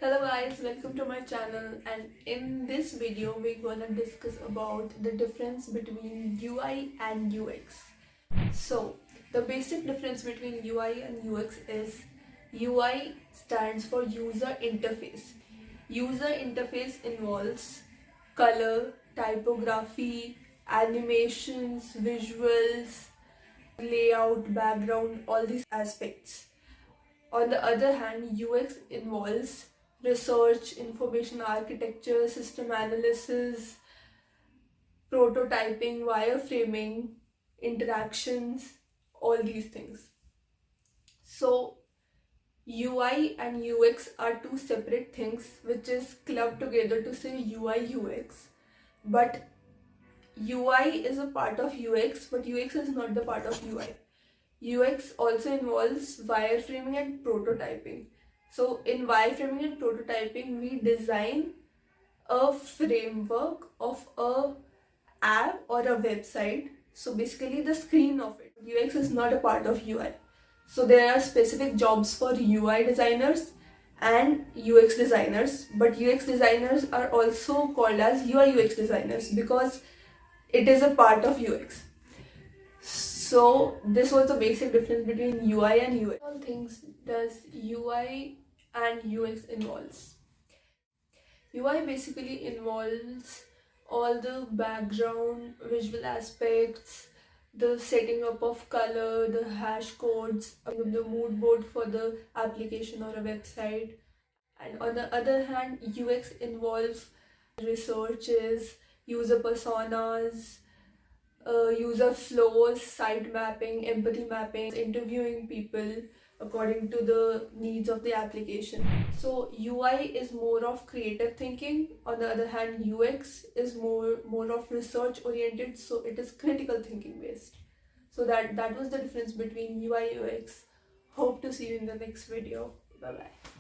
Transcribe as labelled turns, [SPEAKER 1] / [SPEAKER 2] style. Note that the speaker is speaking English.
[SPEAKER 1] Hello guys, welcome to my channel, and in this video we're gonna discuss about the difference between UI and UX. So the basic difference between UI and UX is UI stands for user interface. User interface involves color, typography, animations, visuals, layout, background, all these aspects. On the other hand, UX involves research, information architecture, system analysis, prototyping, wireframing, interactions, all these things. So, UI and UX are two separate things which is clubbed together to say UI UX. But UI is a part of UX, but UX is not the part of UI. UX also involves wireframing and prototyping. So in wireframing and prototyping, we design a framework of a app or a website. So basically the screen of it. UX is not a part of UI. So there are specific jobs for UI designers and UX designers, but UX designers are also called as UI UX designers because it is a part of UX. So this was the basic difference between UI and UX. All things does UI and UX involves. UI basically involves all the background, visual aspects, the setting up of color, the hash codes, the mood board for the application or a website. And on the other hand, UX involves researches, user personas, user flows, site mapping, empathy mapping, interviewing people according to the needs of the application. So UI is more of creative thinking. On the other hand, UX is more of research oriented. So it is critical thinking based. So that was the difference between UI UX. Hope to see you in the next video. Bye bye.